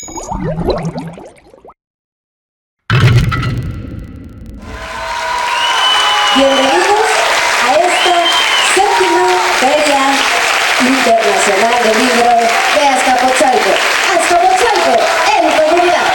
Bienvenidos a esta séptima Feria Internacional del Libro de Azcapotzalco. Azcapotzalco en comunidad.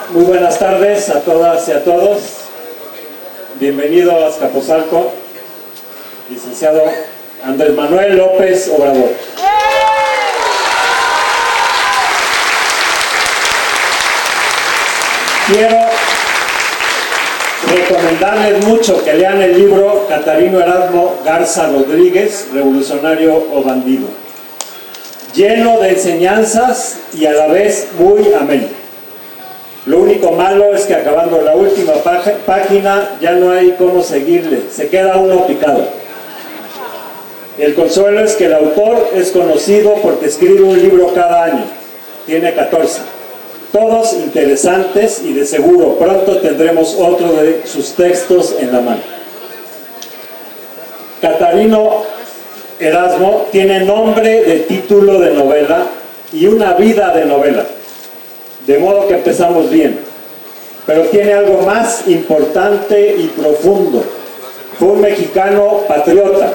Muy buenas tardes a todas y a todos. Bienvenido a Azcapotzalco, licenciado Andrés Manuel López Obrador. Quiero recomendarles mucho que lean el libro Catarino Erasmo Garza Rodríguez, Revolucionario o Bandido, lleno de enseñanzas y a la vez muy ameno. Lo único malo es que acabando la última página ya no hay cómo seguirle, se queda uno picado. El consuelo es que el autor es conocido porque escribe un libro cada año, tiene 14, todos interesantes y de seguro pronto tendremos otro de sus textos en la mano. Catarino Erasmo tiene nombre de título de novela y una vida de novela. De modo que empezamos bien, pero tiene algo más importante y profundo. Fue un mexicano patriota,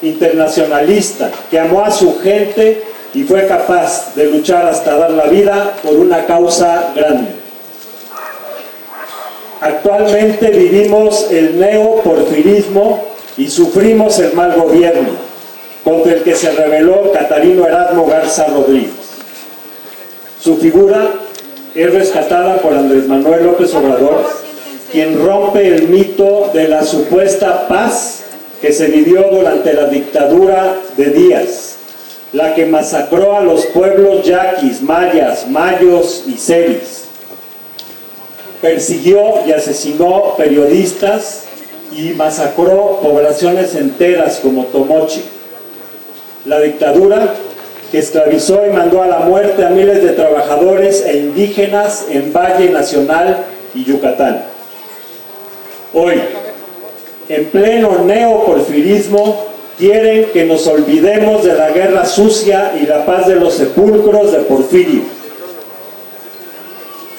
internacionalista, que amó a su gente y fue capaz de luchar hasta dar la vida por una causa grande. Actualmente vivimos el neoporfirismo y sufrimos el mal gobierno, contra el que se rebeló Catarino Erasmo Garza Rodríguez. Su figura es rescatada por Andrés Manuel López Obrador, quien rompe el mito de la supuesta paz que se vivió durante la dictadura de Díaz, la que masacró a los pueblos yaquis, mayas, mayos y seris. Persiguió y asesinó periodistas y masacró poblaciones enteras como Tomochi. La dictadura que esclavizó y mandó a la muerte a miles de trabajadores e indígenas en Valle Nacional y Yucatán. Hoy, en pleno neoporfirismo, quieren que nos olvidemos de la guerra sucia y la paz de los sepulcros de Porfirio.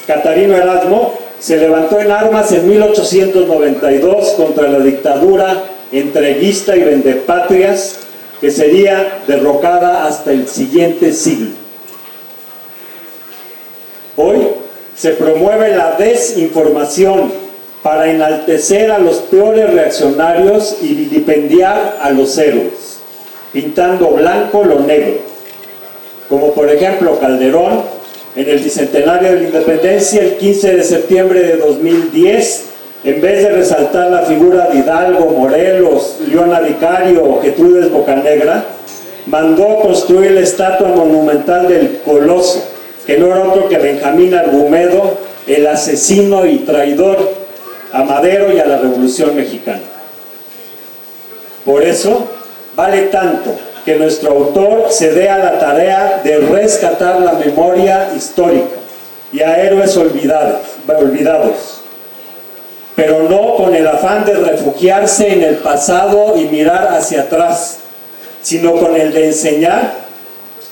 Catarino Erasmo se levantó en armas en 1892 contra la dictadura entreguista y vendepatrias, que sería derrocada hasta el siguiente siglo. Hoy se promueve la desinformación para enaltecer a los peores reaccionarios y vilipendiar a los héroes, pintando blanco lo negro, como por ejemplo Calderón, en el bicentenario de la independencia, el 15 de septiembre de 2010, en vez de resaltar la figura de Hidalgo, Morelos, Leona Vicario o Gertrudis Bocanegra, mandó construir la estatua monumental del Coloso, que no era otro que Benjamín Argumedo, el asesino y traidor a Madero y a la Revolución Mexicana. Por eso, vale tanto que nuestro autor se dé a la tarea de rescatar la memoria histórica y a héroes olvidados, pero no con el afán de refugiarse en el pasado y mirar hacia atrás, sino con el de enseñar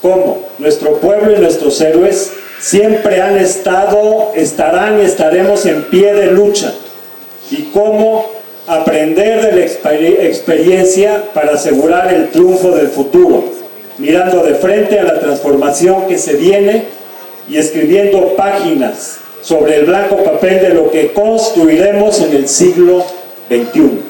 cómo nuestro pueblo y nuestros héroes siempre han estado, estarán y estaremos en pie de lucha, y cómo aprender de la experiencia para asegurar el triunfo del futuro, mirando de frente a la transformación que se viene y escribiendo páginas sobre el blanco papel de lo que construiremos en el siglo XXI.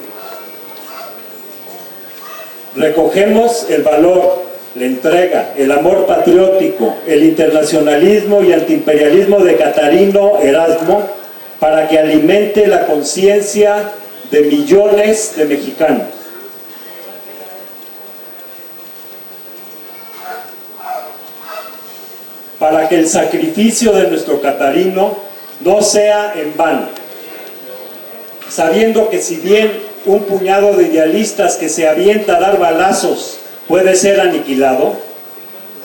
Recogemos el valor, la entrega, el amor patriótico, el internacionalismo y antiimperialismo de Catarino Erasmo para que alimente la conciencia de millones de mexicanos. para que el sacrificio de nuestro Catarino no sea en vano, sabiendo que si bien un puñado de idealistas que se avienta a dar balazos puede ser aniquilado,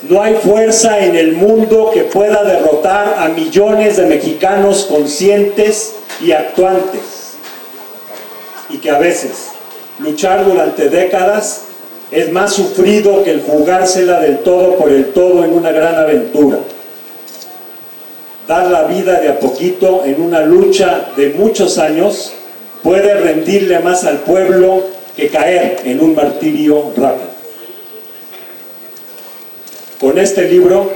no hay fuerza en el mundo que pueda derrotar a millones de mexicanos conscientes y actuantes, y que a veces luchar durante décadas es más sufrido que el jugársela del todo por el todo en una gran aventura. Dar la vida de a poquito en una lucha de muchos años puede rendirle más al pueblo que caer en un martirio rápido. Con este libro,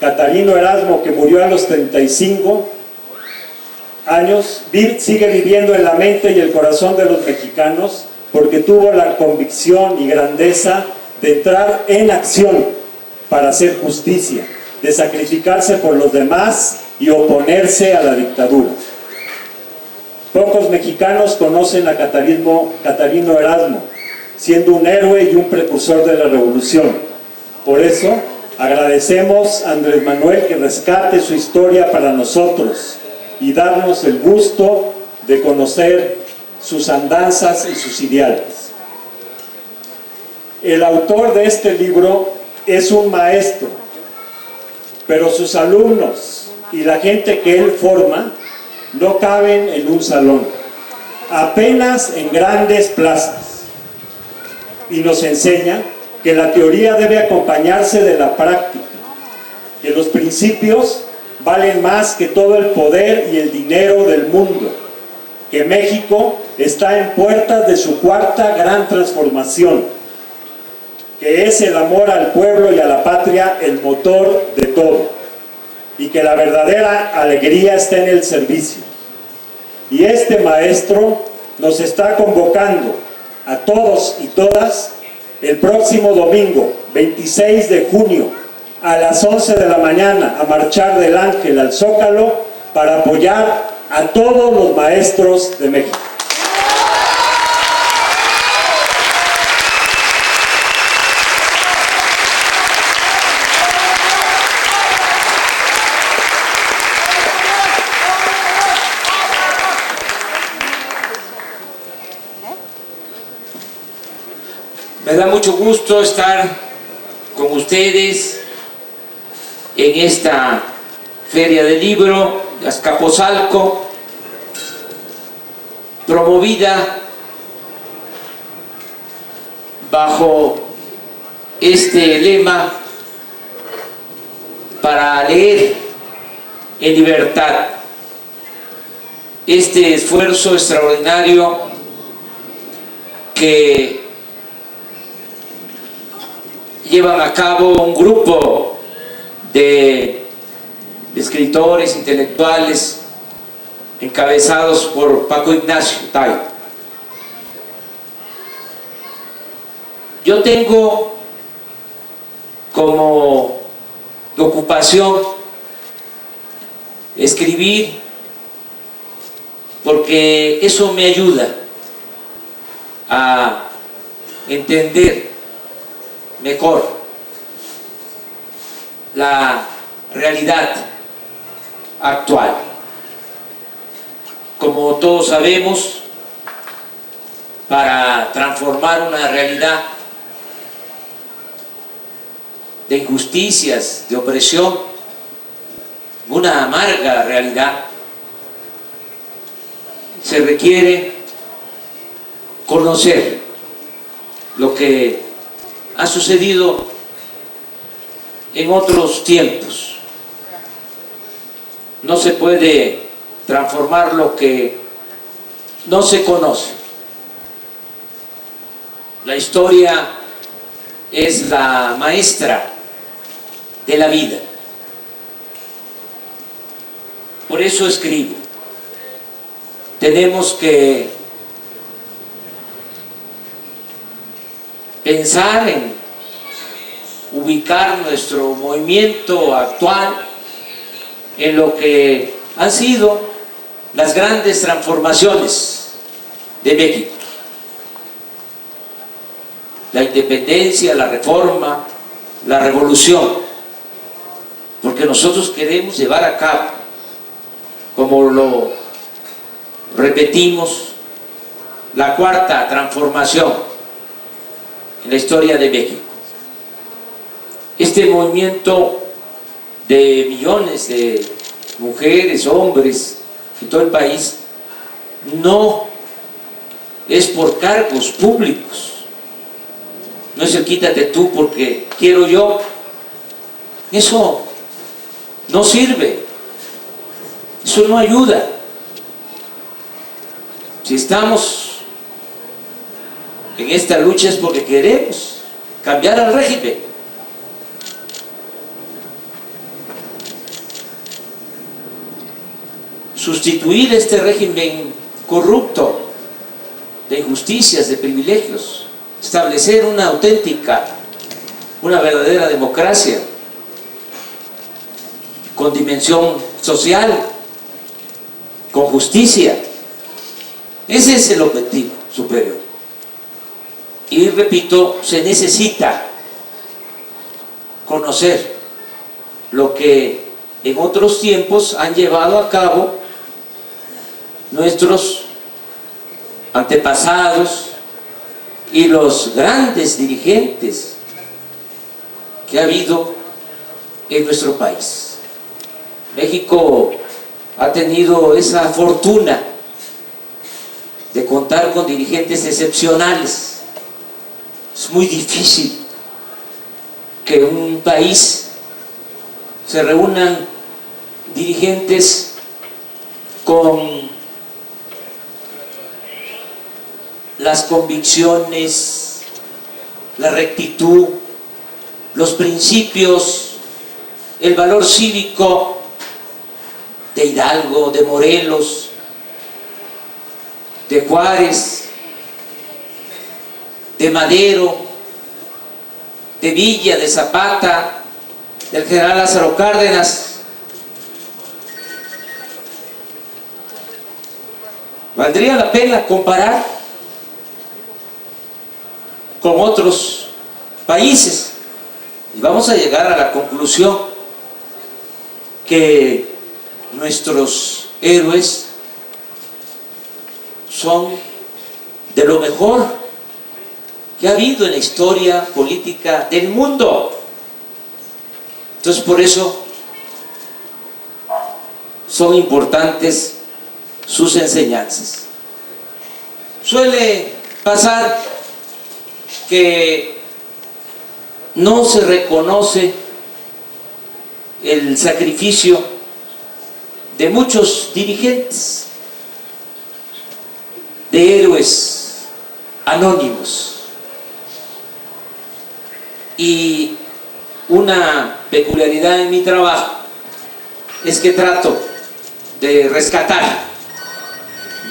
Catarino Erasmo, que murió a los 35 años, sigue viviendo en la mente y el corazón de los mexicanos, porque tuvo la convicción y grandeza de entrar en acción para hacer justicia, de sacrificarse por los demás y oponerse a la dictadura. Pocos mexicanos conocen a Catarino Erasmo, siendo un héroe y un precursor de la revolución. Por eso, agradecemos a Andrés Manuel que rescate su historia para nosotros y darnos el gusto de conocer sus andanzas y sus ideales. El autor de este libro es un maestro, pero sus alumnos y la gente que él forma no caben en un salón, apenas en grandes plazas, y nos enseña que la teoría debe acompañarse de la práctica, que los principios valen más que todo el poder y el dinero del mundo, que México está en puertas de su cuarta gran transformación, que es el amor al pueblo y a la patria el motor de todo, y que la verdadera alegría está en el servicio. Y este maestro nos está convocando a todos y todas el próximo domingo, 26 de junio, a las 11 de la mañana, a marchar del Ángel al Zócalo para apoyar a todos los maestros de México. Me da mucho gusto estar con ustedes en esta Feria del Libro de Azcapotzalco, promovida bajo este lema: para leer en libertad. Este esfuerzo extraordinario que llevan a cabo un grupo de escritores, intelectuales, encabezados por Paco Ignacio Taibo. Yo tengo como ocupación escribir, porque eso me ayuda a entender mejor la realidad actual. Como todos sabemos, para transformar una realidad de injusticias, de opresión, una amarga realidad, se requiere conocer lo que ha sucedido en otros tiempos. No se puede transformar lo que no se conoce. La historia es la maestra de la vida. Por eso escribo. Tenemos que pensar en ubicar nuestro movimiento actual en lo que han sido las grandes transformaciones de México: la independencia, la reforma, la revolución, porque porque nosotros queremos llevar a cabo, como lo repetimos, la cuarta transformación en la historia de México. Este movimiento de millones de mujeres, hombres en todo el país no es por cargos públicos, no es el quítate tú porque quiero yo. Eso no sirve, eso no ayuda. Si estamos en esta lucha es porque queremos cambiar al régimen. Sustituir este régimen corrupto de injusticias, de privilegios, establecer una auténtica, una verdadera democracia con dimensión social, con justicia. Ese es el objetivo superior. Y repito, se necesita conocer lo que en otros tiempos han llevado a cabo nuestros antepasados y los grandes dirigentes que ha habido en nuestro país. México ha tenido esa fortuna de contar con dirigentes excepcionales. Es muy difícil que en un país se reúnan dirigentes con las convicciones, la rectitud, los principios, el valor cívico de Hidalgo, de Morelos, de Juárez, de Madero, de Villa, de Zapata, del general Lázaro Cárdenas. Valdría la pena comparar con otros países y vamos a llegar a la conclusión que nuestros héroes son de lo mejor que ha habido en la historia política del mundo. Entonces, por eso son importantes sus enseñanzas. Suele pasar que no se reconoce el sacrificio de muchos dirigentes, de héroes anónimos. Y una peculiaridad en mi trabajo es que trato de rescatar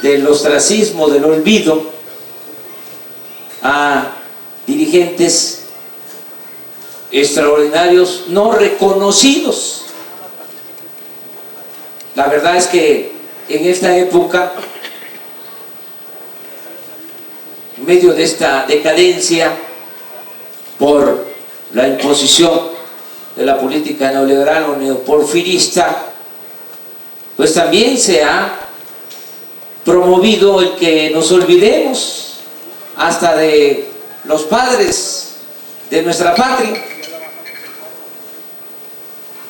del ostracismo, del olvido, a dirigentes extraordinarios no reconocidos. La verdad es que en esta época, en medio de esta decadencia por la imposición de la política neoliberal o neoporfirista, pues también se ha promovido el que nos olvidemos hasta de los padres de nuestra patria,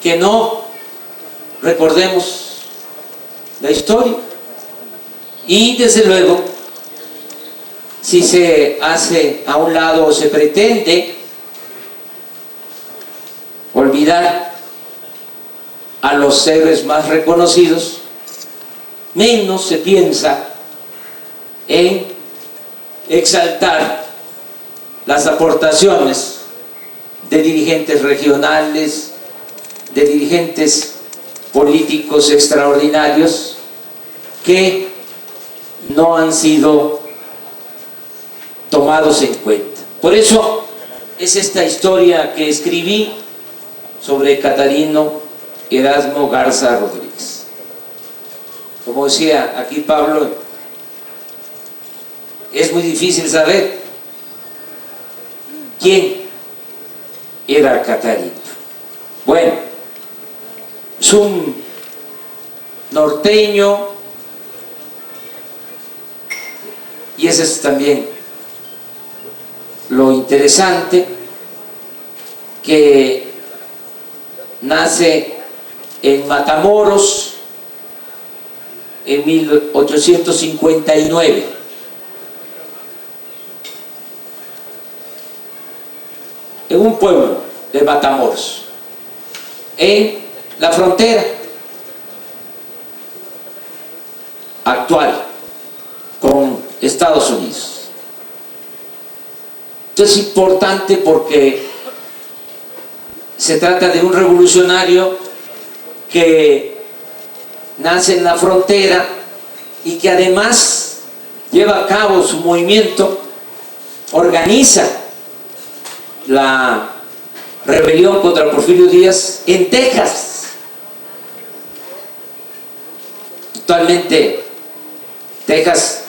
que no recordemos la historia. Y desde luego, si se hace a un lado o se pretende olvidar a los héroes más reconocidos, menos se piensa en exaltar las aportaciones de dirigentes regionales, de dirigentes políticos extraordinarios que no han sido tomados en cuenta. Por eso es esta historia que escribí sobre Catarino Erasmo Garza Rodríguez. Como decía aquí Pablo, es muy difícil saber quién era Catarino. Bueno, Es un norteño, y ese es también lo interesante, que nace en Matamoros en 1859. En un pueblo de Matamoros, en la frontera actual con Estados Unidos. Esto es importante porque se trata de un revolucionario que nace en la frontera y que además lleva a cabo su movimiento, organiza la rebelión contra Porfirio Díaz en Texas. Actualmente Texas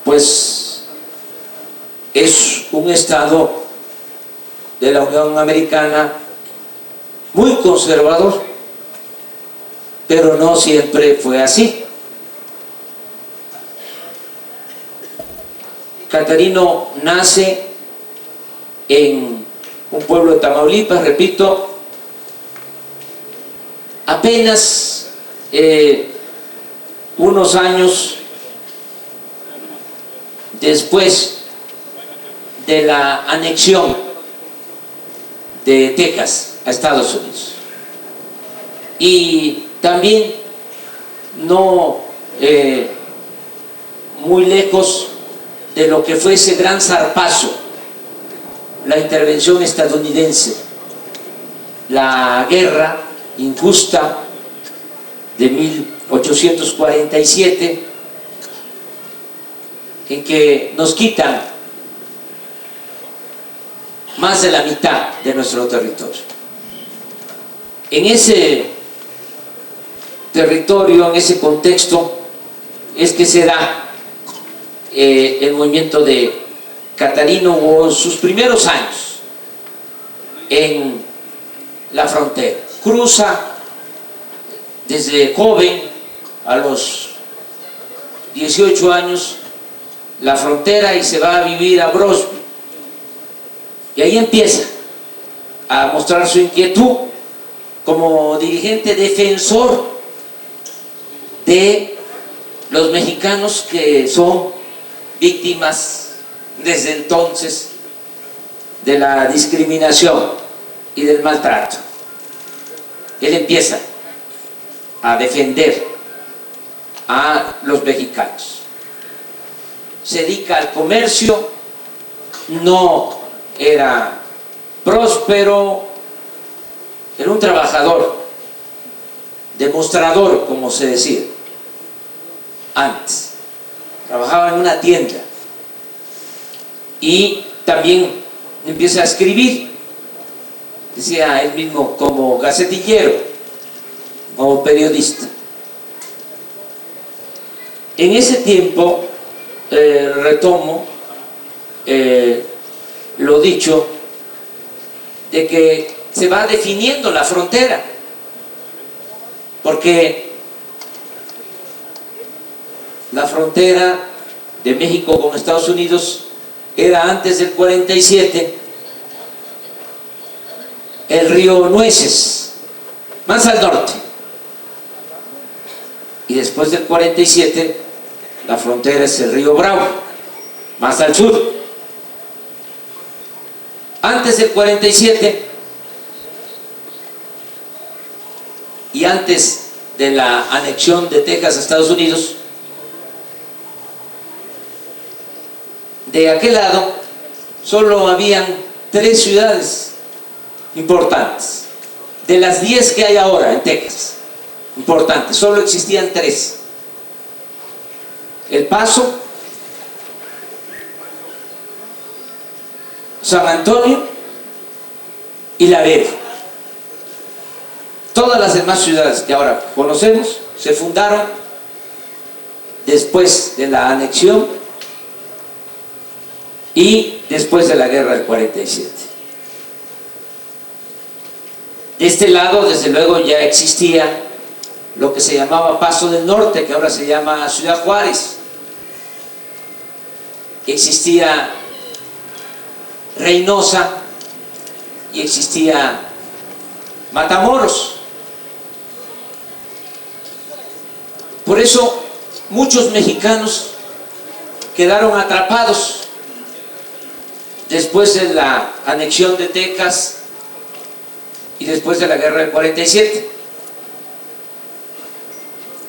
pues es un estado de la Unión Americana muy conservador, pero no siempre fue así. Catarino nace en un pueblo de Tamaulipas, repito, apenas unos años después de la anexión de Texas a Estados Unidos. Y también no muy lejos de lo que fue ese gran zarpazo, la intervención estadounidense, la guerra injusta de 1847, en que nos quitan más de la mitad de nuestro territorio. En ese territorio, en ese contexto, es que se da el movimiento de Catarino o sus primeros años en la frontera. Cruza desde joven, a los 18 años, la frontera y se va a vivir a Brosby. Y ahí empieza a mostrar su inquietud como dirigente defensor de los mexicanos que son víctimas desde entonces de la discriminación y del maltrato. Él empieza a defender a los mexicanos. Se dedica al comercio, no era próspero, era un trabajador, demostrador, como se decía antes. Trabajaba en una tienda y también empieza a escribir, decía él mismo, como gacetillero, como periodista. En ese tiempo, retomo lo dicho, de que se va definiendo la frontera, porque la frontera de México con Estados Unidos era antes del 47 el río Nueces, más al norte, y después del 47 la frontera es el río Bravo, más al sur. Antes del 47 y antes de la anexión de Texas a Estados Unidos, de aquel lado solo habían 3 ciudades importantes. De las 10 que hay ahora en Texas, importantes, solo existían 3. El Paso, San Antonio y Laredo. Todas las demás ciudades que ahora conocemos se fundaron después de la anexión y después de la guerra del 47. De este lado, desde luego, ya existía lo que se llamaba Paso del Norte, que ahora se llama Ciudad Juárez. Existía Reynosa y existía Matamoros. Por eso muchos mexicanos quedaron atrapados después de la anexión de Texas y después de la guerra del 47.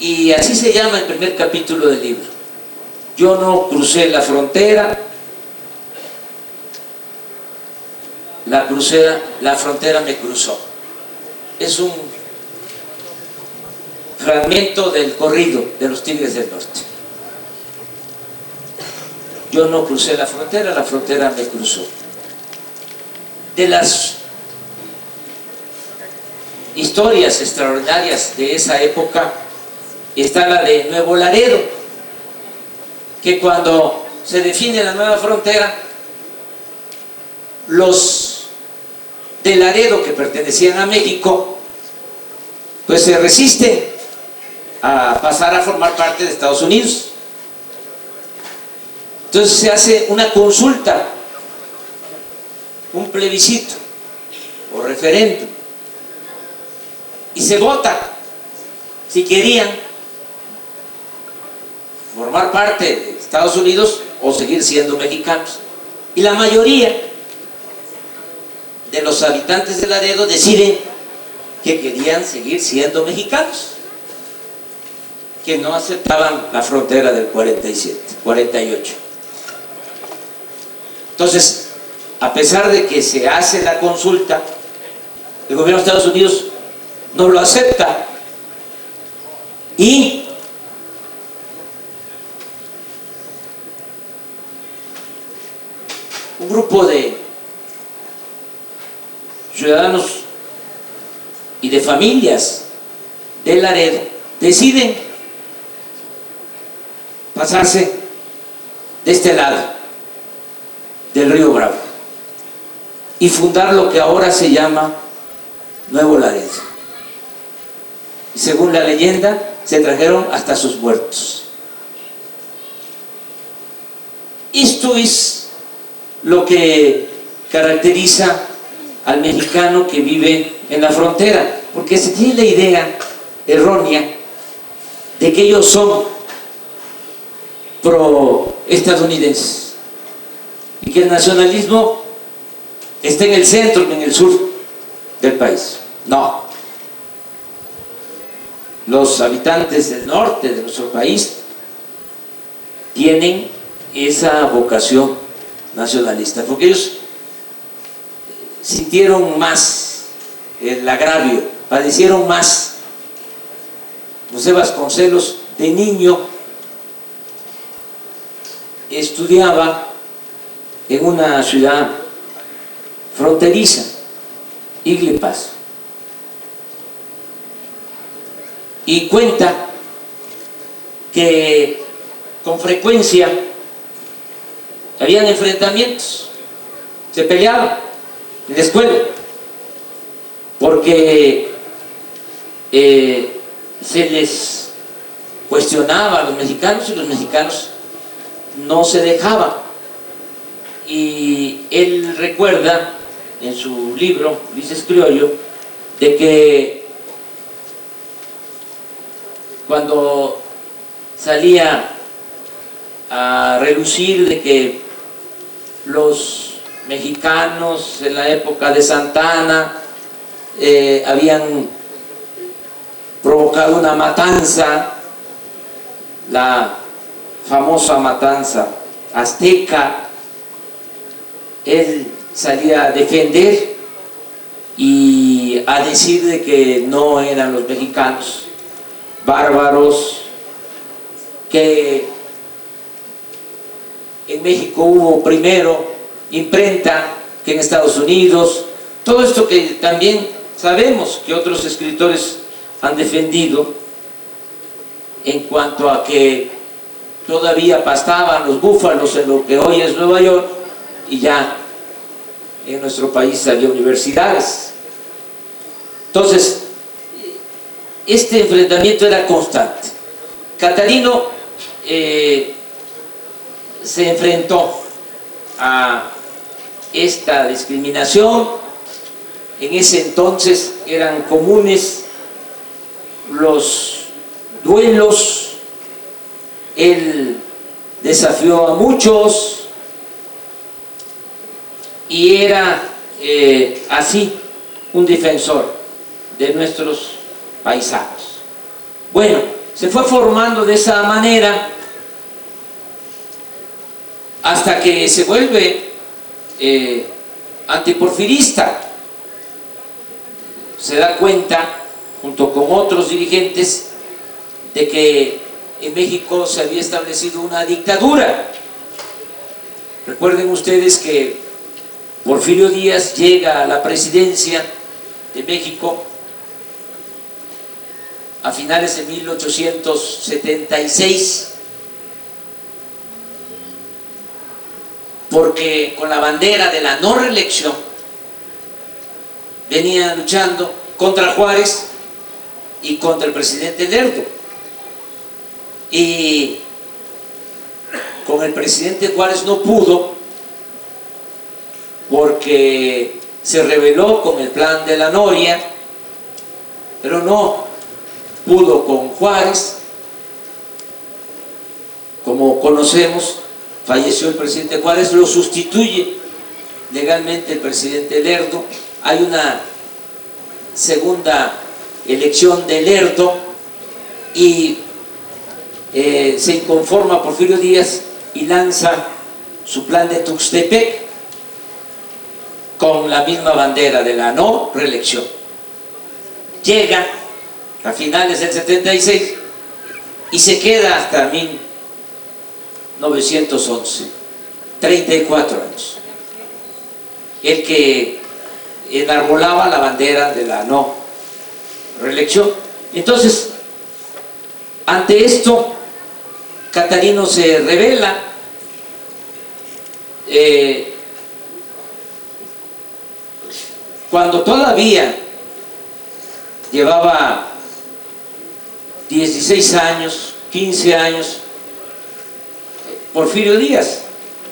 Y así se llama el primer capítulo del libro. Yo no crucé la frontera, la frontera me cruzó. Es un fragmento del corrido de los Tigres del Norte. Yo no crucé la frontera me cruzó. De las historias extraordinarias de esa época está la de Nuevo Laredo, que cuando se define la nueva frontera, los de Laredo, que pertenecían a México, pues se resisten a pasar a formar parte de Estados Unidos. Entonces se hace una consulta, un plebiscito o referéndum, y se vota si querían formar parte de Estados Unidos o seguir siendo mexicanos. Y la mayoría de los habitantes de Laredo deciden que querían seguir siendo mexicanos, que no aceptaban la frontera del 48. Entonces, a pesar de que se hace la consulta, el gobierno de Estados Unidos no lo acepta y un grupo de ciudadanos y de familias de Laredo deciden pasarse de este lado del río Bravo y fundar lo que ahora se llama Nuevo Laredo. Y según la leyenda, se trajeron hasta sus muertos. Esto es lo que caracteriza al mexicano que vive en la frontera, porque se tiene la idea errónea de que ellos son pro-estadounidenses y que el nacionalismo está en el centro y en el sur del país. No. Los habitantes del norte de nuestro país tienen esa vocación nacionalista, porque ellos sintieron más el agravio, padecieron más. José Vasconcelos, de niño, estudiaba en una ciudad fronteriza, Iglepas, y cuenta que con frecuencia habían enfrentamientos, se peleaban en la escuela, porque se les cuestionaba a los mexicanos y los mexicanos no se dejaban. Y él recuerda en su libro, Ulises Criollo, de que cuando salía a relucir de que los mexicanos en la época de Santa Anna habían provocado una matanza, la famosa matanza azteca, él salía a defender y a decir de que no eran los mexicanos bárbaros, que en México hubo primero imprenta que en Estados Unidos, todo esto que también sabemos que otros escritores han defendido en cuanto a que todavía pastaban los búfalos en lo que hoy es Nueva York y ya en nuestro país había universidades. Entonces, este enfrentamiento era constante. Catarino se enfrentó a esta discriminación. En ese entonces eran comunes los duelos. Él desafió a muchos y era así un defensor de nuestros paisanos. Bueno, se fue formando de esa manera hasta que se vuelve antiporfirista. Se da cuenta, junto con otros dirigentes, de que en México se había establecido una dictadura. Recuerden ustedes que Porfirio Díaz llega a la presidencia de México a finales de 1876, porque con la bandera de la no reelección venía luchando contra Juárez y contra el presidente Lerdo. Y con el presidente Juárez no pudo, porque se rebeló con el plan de la Noria, pero no pudo con Juárez. Como conocemos, falleció el presidente Juárez, lo sustituye legalmente el presidente Lerdo. Hay una segunda elección de Lerdo y se inconforma Porfirio Díaz y lanza su plan de Tuxtepec con la misma bandera de la no reelección. Llega a finales del 76 y se queda hasta 1911, 34 años, el que enarbolaba la bandera de la no reelección. Entonces, ante esto, Catarino se rebela, cuando todavía llevaba 16 años, 15 años, Porfirio Díaz,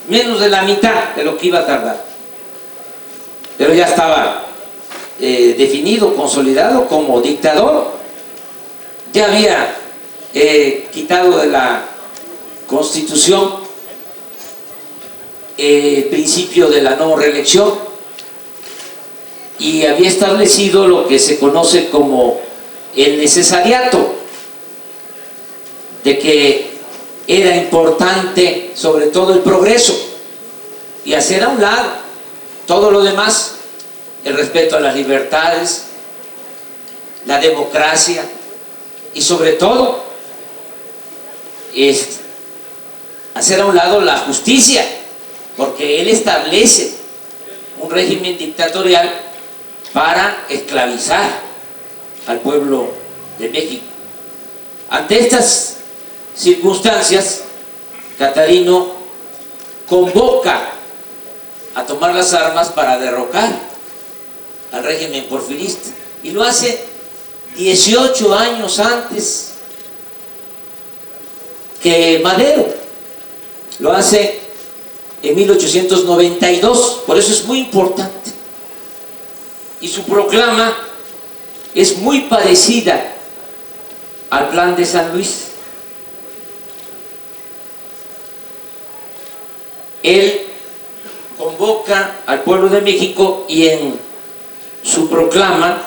menos de la mitad de lo que iba a tardar, pero ya estaba definido, consolidado como dictador. Ya había quitado de la Constitución el principio de la no reelección y había establecido lo que se conoce como el necesariato, de que era importante sobre todo el progreso y hacer a un lado todo lo demás, el respeto a las libertades, la democracia y sobre todo hacer a un lado la justicia, porque él establece un régimen dictatorial para esclavizar al pueblo de México. Ante estas circunstancias, Catarino convoca a tomar las armas para derrocar al régimen porfirista, y lo hace 18 años antes que Madero. Lo hace en 1892, por eso es muy importante. Y su proclama es muy parecida al Plan de San Luis. Él convoca al pueblo de México y en su proclama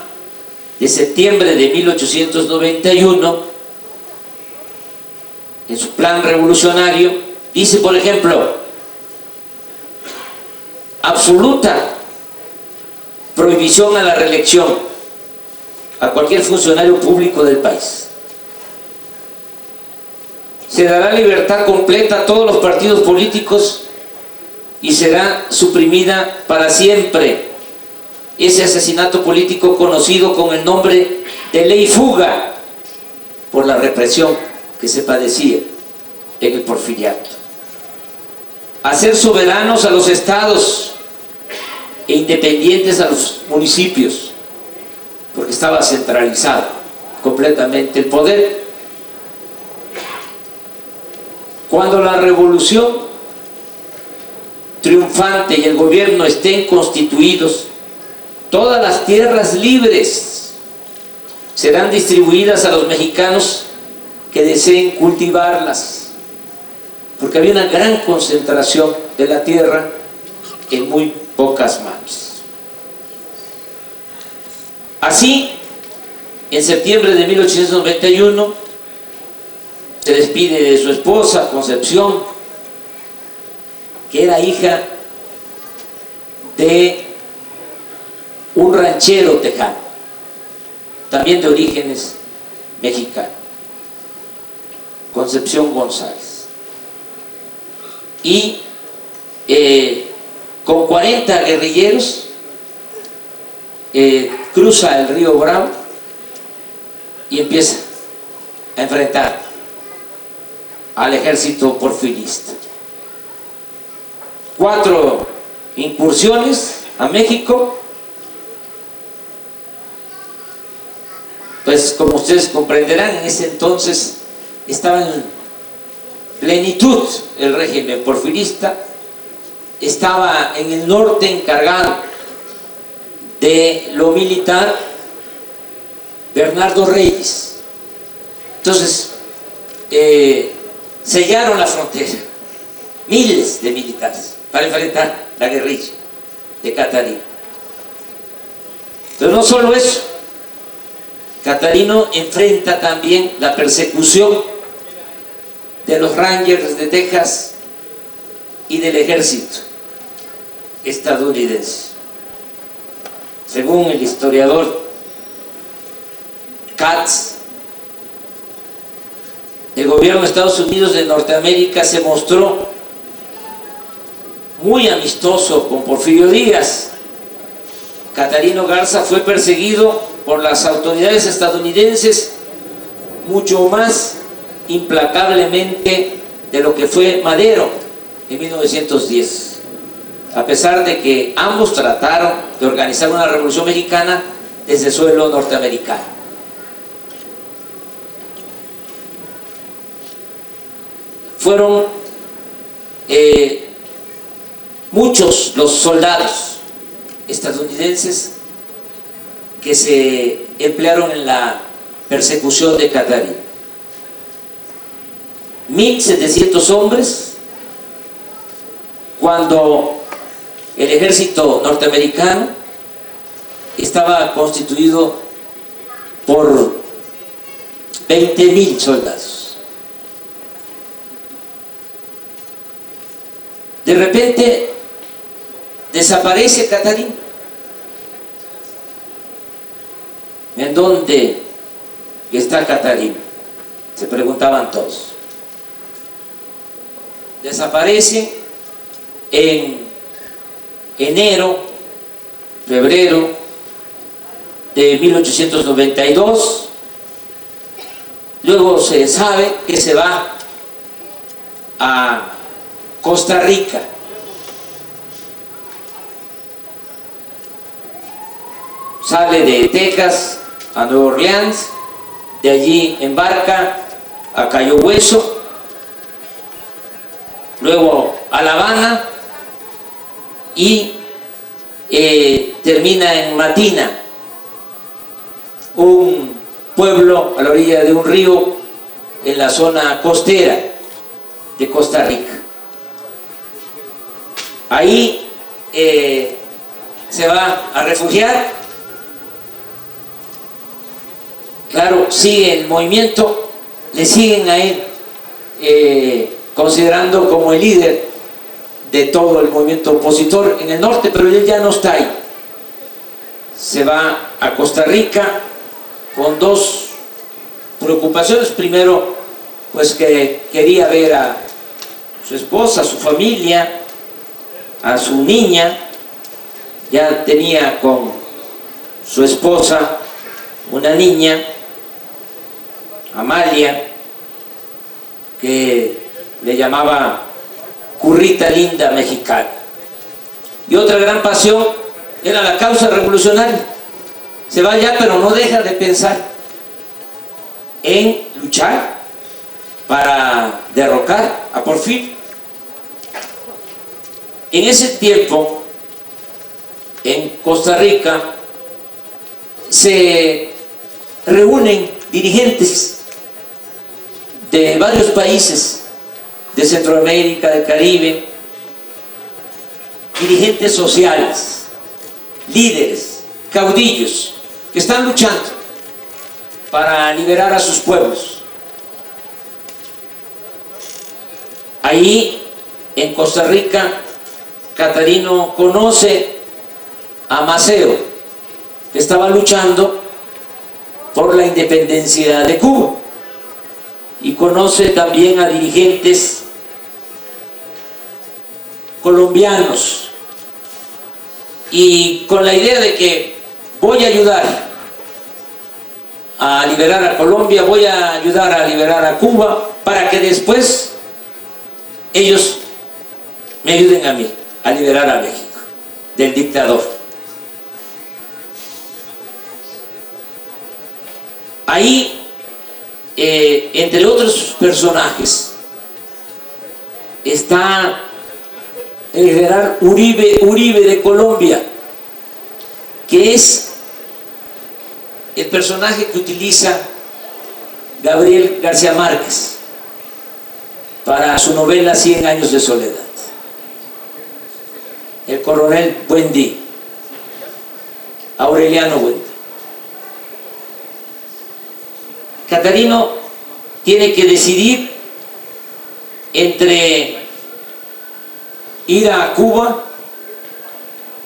de septiembre de 1891, en su plan revolucionario, dice, por ejemplo, absoluta prohibición a la reelección a cualquier funcionario público del país. Se dará libertad completa a todos los partidos políticos y será suprimida para siempre ese asesinato político conocido con el nombre de ley fuga por la represión que se padecía en el porfiriato. Hacer soberanos a los estados e independientes a los municipios. porque estaba centralizado completamente el poder. Cuando la revolución triunfante y el gobierno estén constituidos, todas las tierras libres serán distribuidas a los mexicanos que deseen cultivarlas, porque había una gran concentración de la tierra en muy pocas manos. Así, en septiembre de 1891, se despide de su esposa, Concepción, que era hija de un ranchero tejano, también de orígenes mexicanos, Concepción González. Y con 40 guerrilleros cruza el río Bravo y empieza a enfrentar al ejército porfirista. 4 incursiones a México. Pues como ustedes comprenderán, en ese entonces estaba en plenitud el régimen porfirista, estaba en el norte encargado de lo militar Bernardo Reyes. Entonces sellaron la frontera, miles de militares para enfrentar la guerrilla de Catarino. Pero no solo eso, Catarino enfrenta también la persecución de los Rangers de Texas y del ejército estadounidense. Según el historiador Katz, el gobierno de Estados Unidos de Norteamérica se mostró muy amistoso con Porfirio Díaz. Catarino Garza fue perseguido por las autoridades estadounidenses mucho más implacablemente de lo que fue Madero en 1910, a pesar de que ambos trataron de organizar una revolución mexicana desde suelo norteamericano. Fueron muchos los soldados estadounidenses que se emplearon en la persecución de Catarino. 1.700 hombres, cuando el ejército norteamericano estaba constituido por 20.000 soldados. De repente desaparece Catarino. ¿En dónde está Catarino?, se preguntaban todos. Desaparece en enero, febrero de 1892. Luego se sabe que se va a Costa Rica. Sale de Texas a Nueva Orleans, de allí embarca a Cayo Hueso, luego a La Habana y termina en Matina, un pueblo a la orilla de un río en la zona costera de Costa Rica. Ahí se va a refugiar. Claro, sigue el movimiento, le siguen a él considerando como el líder de todo el movimiento opositor en el norte, pero él ya no está ahí. Se va a Costa Rica con 2 preocupaciones. Primero, pues que quería ver a su esposa, a su familia, a su niña. Ya tenía con su esposa una niña, Amalia, que le llamaba Currita Linda Mexicana. Y otra gran pasión era la causa revolucionaria. se va allá, pero no deja de pensar en luchar para derrocar a Porfirio. En ese tiempo, en Costa Rica, se reúnen dirigentes de varios países de Centroamérica, del Caribe, dirigentes sociales, líderes, caudillos, que están luchando para liberar a sus pueblos. Ahí, en Costa Rica, Catarino conoce a Maceo, que estaba luchando por la independencia de Cuba, y conoce también a dirigentes colombianos, y con la idea de que voy a ayudar a liberar a Colombia, voy a ayudar a liberar a Cuba, para que después ellos me ayuden a mí a liberar a México del dictador. Ahí, entre otros personajes, está el general Uribe de Colombia, que es el personaje que utiliza Gabriel García Márquez para su novela 100 años de soledad. El coronel Buendí, Aureliano Buendí. Catarino tiene que decidir entre ir a Cuba,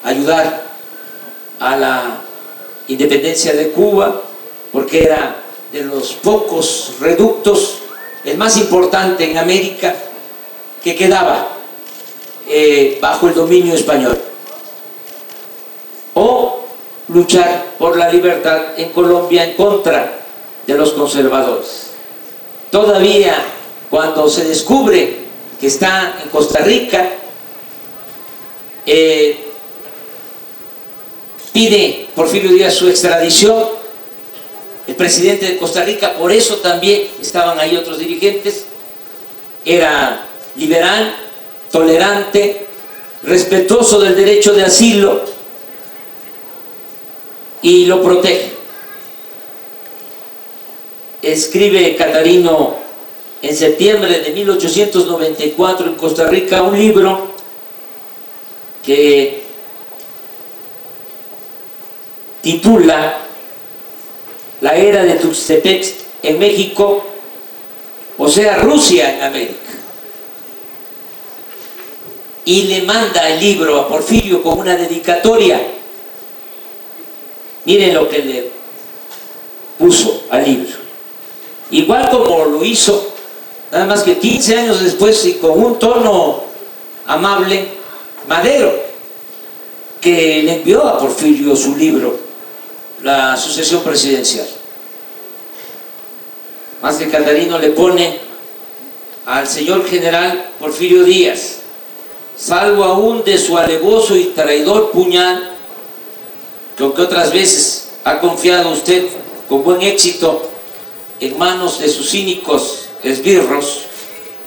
ayudar a la independencia de Cuba, porque era de los pocos reductos, el más importante en América, que quedaba bajo el dominio español, o luchar por la libertad en Colombia en contra de los conservadores. Todavía cuando se descubre que está en Costa Rica, pide Porfirio Díaz su extradición. El presidente de Costa Rica, por eso también estaban ahí otros dirigentes, era liberal, tolerante, respetuoso del derecho de asilo, y lo protege. Escribe Catarino en septiembre de 1894 en Costa Rica un libro que titula La era de Tuxtepec en México, o sea, Rusia en América. Y le manda el libro a Porfirio con una dedicatoria. Miren lo que le puso al libro. Igual como lo hizo, nada más que 15 años después, y con un tono amable, Madero, que le envió a Porfirio su libro, La sucesión presidencial. Más que Catarino le pone al señor general Porfirio Díaz: salvo aún de su alevoso y traidor puñal, que aunque otras veces ha confiado usted con buen éxito en manos de sus cínicos esbirros,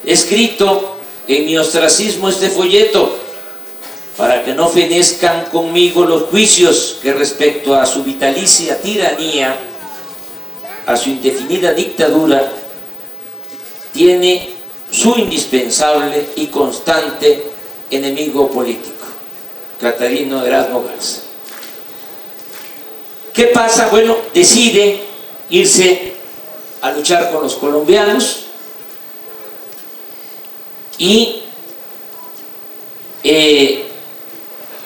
he escrito en mi ostracismo este folleto para que no fenezcan conmigo los juicios que respecto a su vitalicia tiranía, a su indefinida dictadura, tiene su indispensable y constante enemigo político, Catarino Erasmo Garza. ¿Qué pasa? Bueno, decide irse a luchar con los colombianos y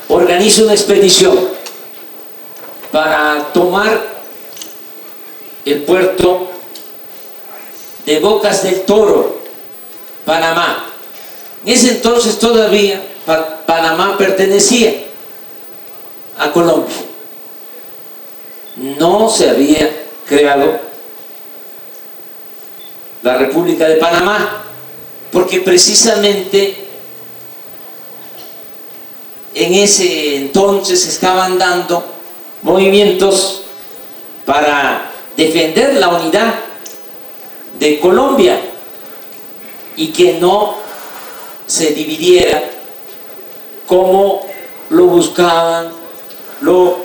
organiza una expedición para tomar el puerto de Bocas del Toro, Panamá. En ese entonces todavía Panamá pertenecía a Colombia. No se había creado la República de Panamá, porque precisamente en ese entonces estaban dando movimientos para defender la unidad de Colombia y que no se dividiera como lo buscaban, lo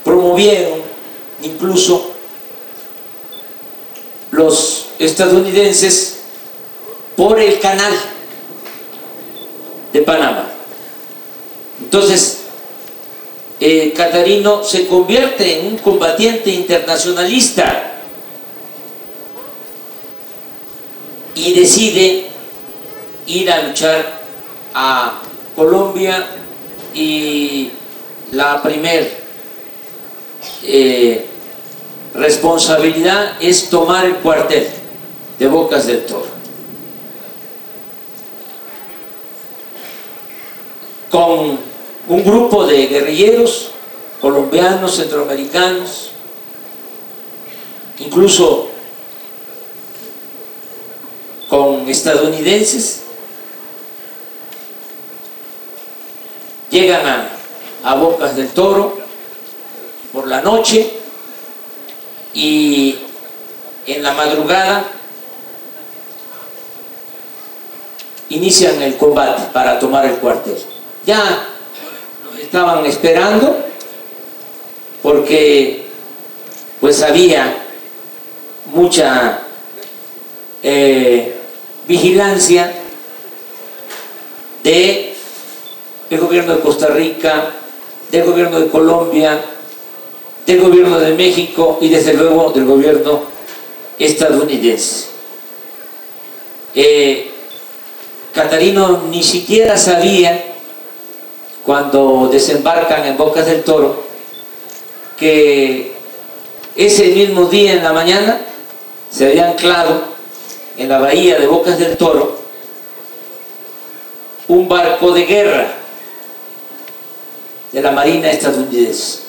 promovieron incluso los estadounidenses por el canal de Panamá. Entonces, Catarino se convierte en un combatiente internacionalista y decide ir a luchar a Colombia, y la primer responsabilidad es tomar el cuartel de Bocas del Toro, con un grupo de guerrilleros colombianos, centroamericanos, incluso con estadounidenses. Llegan a Bocas del Toro por la noche y en la madrugada inician el combate para tomar el cuartel. Ya nos estaban esperando porque pues había mucha vigilancia del gobierno de Costa Rica, del gobierno de Colombia, del gobierno de México y desde luego del gobierno estadounidense. Catarino ni siquiera sabía, cuando desembarcan en Bocas del Toro, que ese mismo día en la mañana se había anclado en la bahía de Bocas del Toro un barco de guerra de la Marina estadounidense.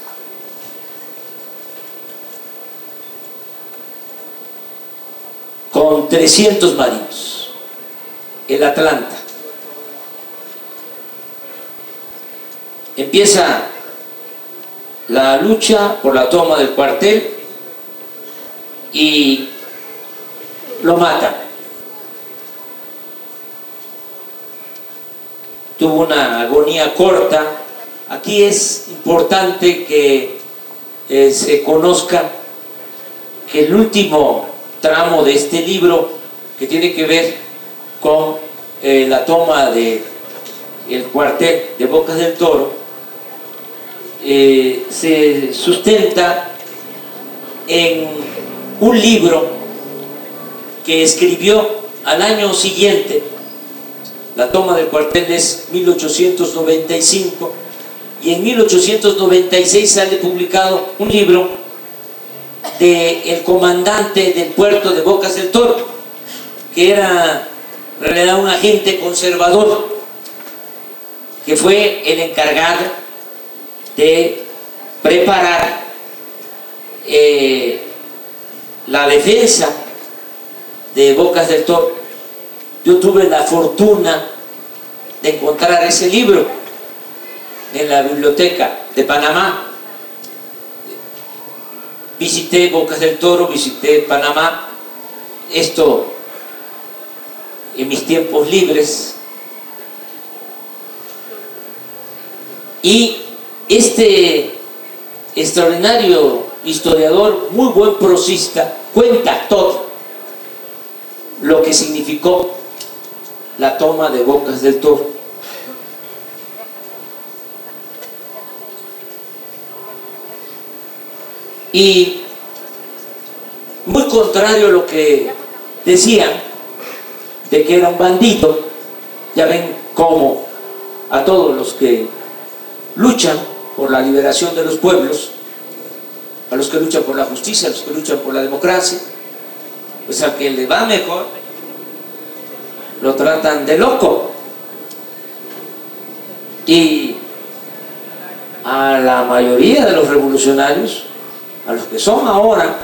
Con 300 marinos, el Atlanta. Empieza la lucha por la toma del cuartel y lo matan. Tuvo una agonía corta. Aquí es importante que se conozca que el último tramo de este libro, que tiene que ver con la toma del cuartel de Bocas del Toro, se sustenta en un libro que escribió al año siguiente. La toma del cuartel es 1895 y en 1896 sale publicado un libro del comandante del puerto de Bocas del Toro, que era en realidad un agente conservador, que fue el encargado de preparar la defensa de Bocas del Toro. Yo tuve la fortuna de encontrar ese libro en la biblioteca de Panamá. Visité Bocas del Toro, visité Panamá, esto en mis tiempos libres. Y este extraordinario historiador, muy buen prosista, cuenta todo lo que significó la toma de Bocas del Toro. Y muy contrario a lo que decían de que era un bandido, ya ven cómo a todos los que luchan por la liberación de los pueblos, a los que luchan por la justicia, a los que luchan por la democracia, pues al que le va mejor lo tratan de loco, y a la mayoría de los revolucionarios, a los que son ahora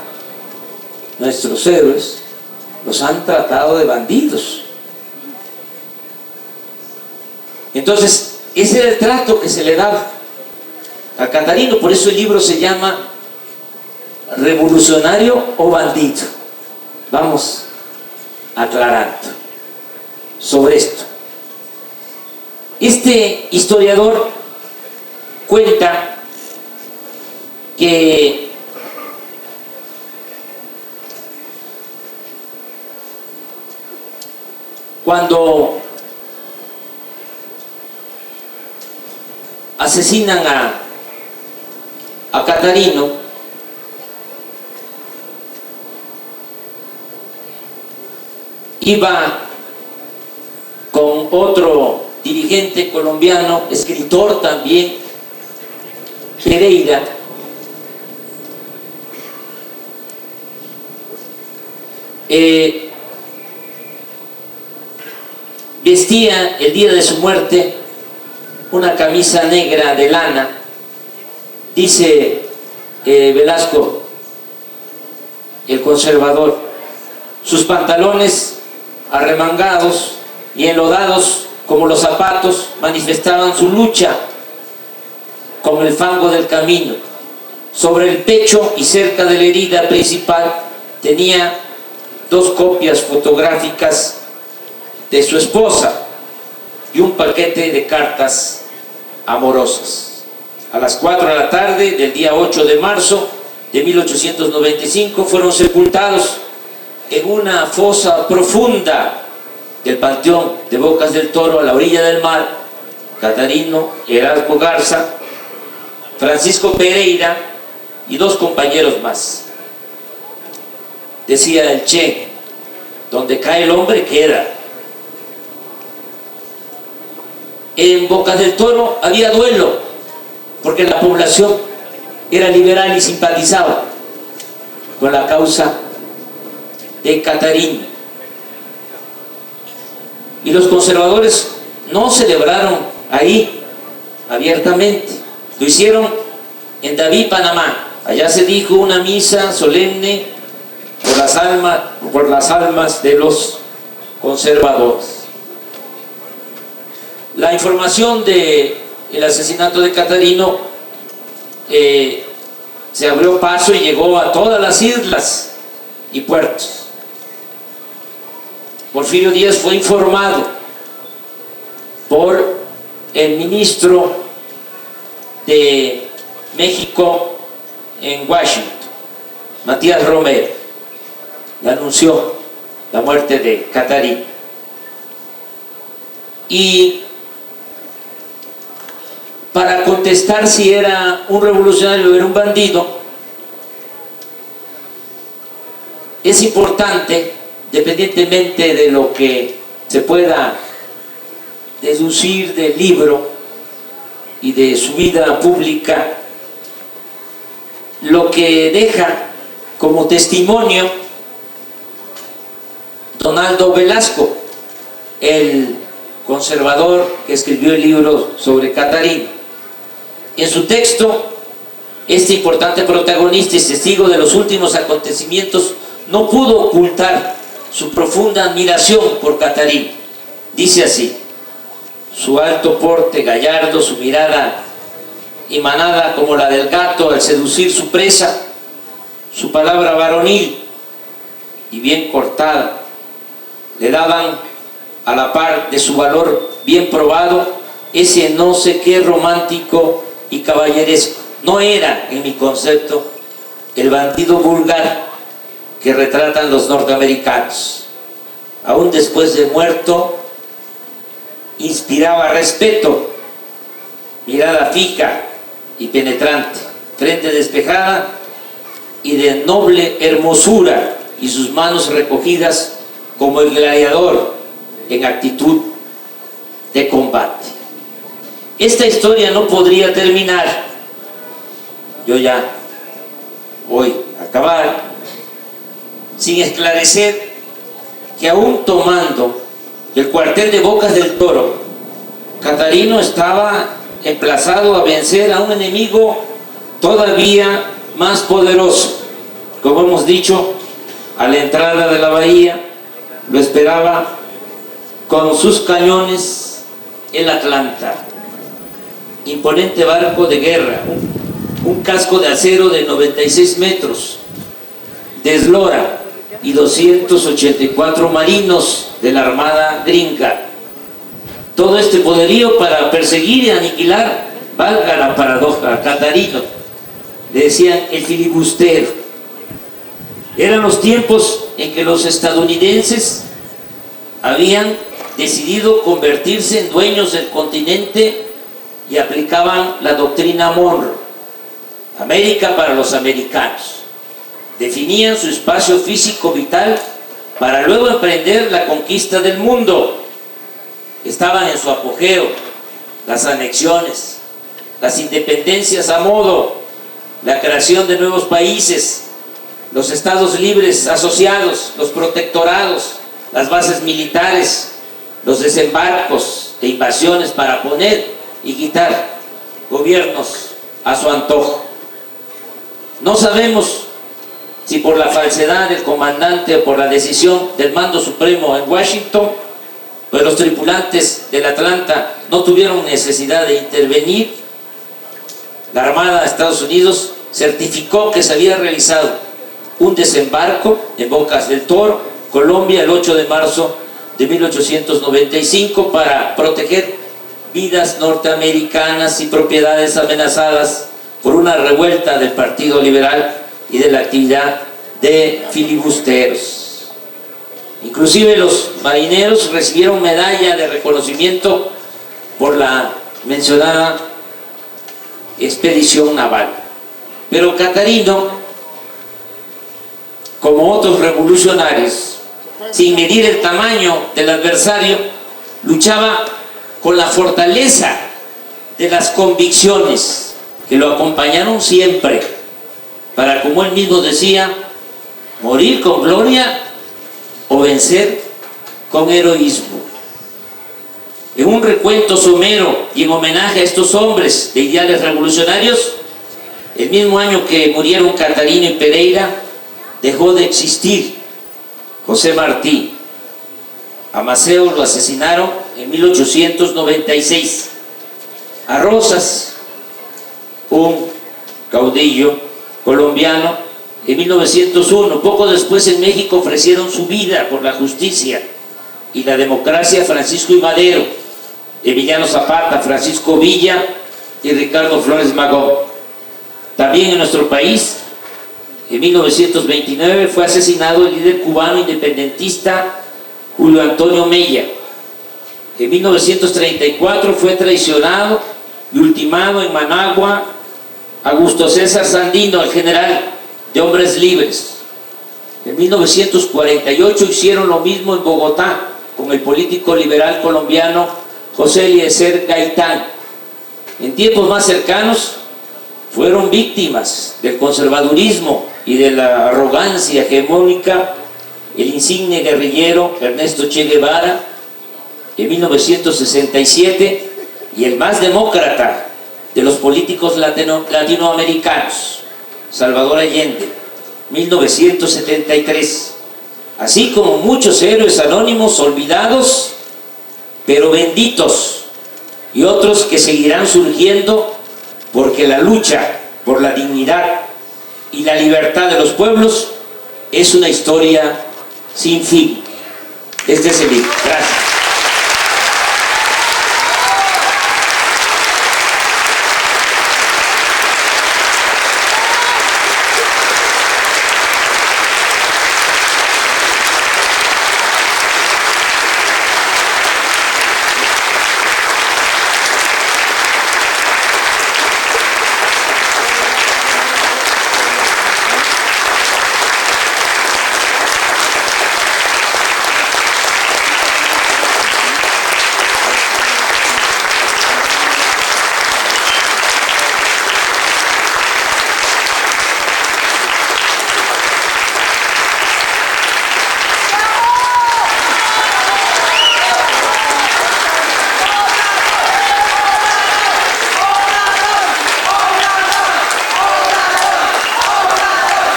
nuestros héroes, los han tratado de bandidos. Entonces ese era el trato que se le daba a Catarino. Por eso el libro se llama revolucionario o bandido. Vamos aclarando sobre esto. Este historiador cuenta que cuando asesinan a Catarino, iba con otro dirigente colombiano, escritor también, Pereira, vestía el día de su muerte una camisa negra de lana. Dice Velasco, el conservador, sus pantalones arremangados y enlodados como los zapatos manifestaban su lucha con el fango del camino. Sobre el pecho y cerca de la herida principal tenía 2 copias fotográficas de su esposa y un paquete de cartas amorosas. A las 4 de la tarde del día 8 de marzo de 1895 fueron sepultados en una fosa profunda del Panteón de Bocas del Toro, a la orilla del mar, Catarino Erasmo Garza, Francisco Pereira y 2 compañeros más. Decía el Che, donde cae el hombre queda. En Bocas del Toro había duelo, porque la población era liberal y simpatizaba con la causa de Catarino. Y los conservadores no celebraron ahí abiertamente, lo hicieron en David, Panamá. Allá se dijo una misa solemne por las almas de los conservadores. La información del asesinato de Catarino se abrió paso y llegó a todas las islas y puertos. Porfirio Díaz fue informado por el ministro de México en Washington, Matías Romero, le anunció la muerte de Catarino. Y para contestar si era un revolucionario o era un bandido, es importante, independientemente de lo que se pueda deducir del libro y de su vida pública, lo que deja como testimonio Donaldo Velasco, el conservador que escribió el libro sobre Catarino. En su texto, este importante protagonista y testigo de los últimos acontecimientos no pudo ocultar su profunda admiración por Catarino. Dice así: su alto porte gallardo, su mirada emanada como la del gato al seducir su presa, su palabra varonil y bien cortada, le daban, a la par de su valor bien probado, ese no sé qué romántico y caballeresco. No era, en mi concepto, el bandido vulgar que retratan los norteamericanos. Aún después de muerto, inspiraba respeto, mirada fija y penetrante, frente despejada y de noble hermosura, y sus manos recogidas como el gladiador en actitud de combate. Esta historia no podría terminar, yo ya voy a acabar, sin esclarecer que aún tomando el cuartel de Bocas del Toro, Catarino estaba emplazado a vencer a un enemigo todavía más poderoso. Como hemos dicho, a la entrada de la bahía lo esperaba con sus cañones el Atlanta, imponente barco de guerra, un casco de acero de 96 metros, de eslora y 284 marinos de la Armada gringa. Todo este poderío para perseguir y aniquilar, valga la paradoja, a Catarino. Le decían el filibustero. Eran los tiempos en que los estadounidenses habían decidido convertirse en dueños del continente y aplicaban la doctrina Monroe, América para los americanos. Definían su espacio físico vital para luego emprender la conquista del mundo. Estaban en su apogeo las anexiones, las independencias a modo, la creación de nuevos países, los estados libres asociados, los protectorados, las bases militares, los desembarcos e invasiones para poner y quitar gobiernos a su antojo. No sabemos si por la falsedad del comandante o por la decisión del mando supremo en Washington, pues los tripulantes del Atlanta no tuvieron necesidad de intervenir. La Armada de Estados Unidos certificó que se había realizado un desembarco en Bocas del Toro, Colombia, el 8 de marzo de 1895 para proteger vidas norteamericanas y propiedades amenazadas por una revuelta del Partido Liberal y de la actividad de filibusteros. Inclusive los marineros recibieron medalla de reconocimiento por la mencionada expedición naval. Pero Catarino, como otros revolucionarios, sin medir el tamaño del adversario, luchaba con la fortaleza de las convicciones que lo acompañaron siempre, para, como él mismo decía, morir con gloria o vencer con heroísmo. En un recuento somero y en homenaje a estos hombres de ideales revolucionarios, el mismo año que murieron Catarino y Pereira, dejó de existir José Martí. A Maceo lo asesinaron en 1896. A Rosas, un caudillo colombiano, en 1901. Poco después en México ofrecieron su vida por la justicia y la democracia Francisco I. Madero, Emiliano Zapata, Francisco Villa y Ricardo Flores Magón. También en nuestro país, en 1929 fue asesinado el líder cubano independentista Julio Antonio Mella. En 1934 fue traicionado y ultimado en Managua Augusto César Sandino, el general de Hombres Libres. En 1948 hicieron lo mismo en Bogotá con el político liberal colombiano José Eliezer Gaitán. En tiempos más cercanos fueron víctimas del conservadurismo y de la arrogancia hegemónica el insigne guerrillero Ernesto Che Guevara en 1967 y el más demócrata de los políticos latinoamericanos, Salvador Allende, 1973, así como muchos héroes anónimos olvidados, pero benditos, y otros que seguirán surgiendo porque la lucha por la dignidad y la libertad de los pueblos es una historia sin fin. Este es el libro. Gracias.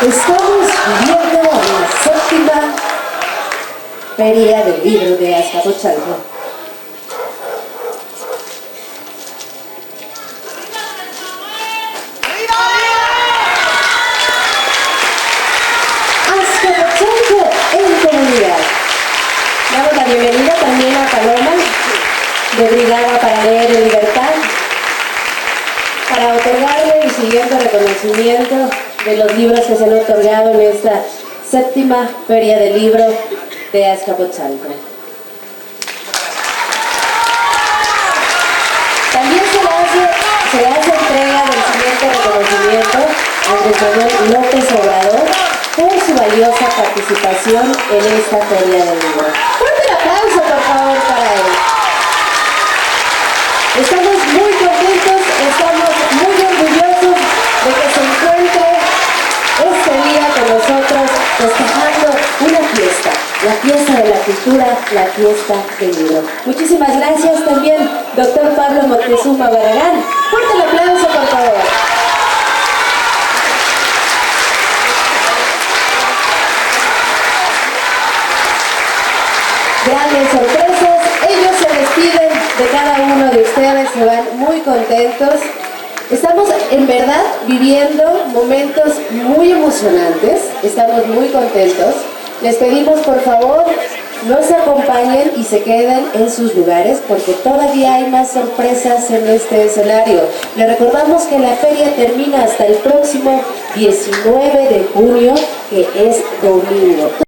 Estamos viviendo la séptima feria del libro de Azcapotzalco. de Brigada para Leer en Libertad, para otorgarle el siguiente reconocimiento de los libros que se han otorgado en esta 7ª Feria del Libro de Azcapotzalco. También se le hace entrega del siguiente reconocimiento a Andrés Manuel López Obrador por su valiosa participación en esta Feria del Libro. Fuerte el aplauso, por favor, para él. Estamos muy contentos, estamos muy orgullosos de que se encuentre este día con nosotros festejando una fiesta, la fiesta de la cultura, la fiesta del libro. Muchísimas gracias también, doctor Pablo Moctezuma Barragán. Fuerte el aplauso, por favor. Grandes sorpresas, ellos se despiden de cada uno de ustedes, se van muy contentos. Estamos en verdad viviendo momentos muy emocionantes, estamos muy contentos. Les pedimos por favor nos acompañen y se queden en sus lugares porque todavía hay más sorpresas en este escenario. Les recordamos que la feria termina hasta el próximo 19 de junio, que es domingo.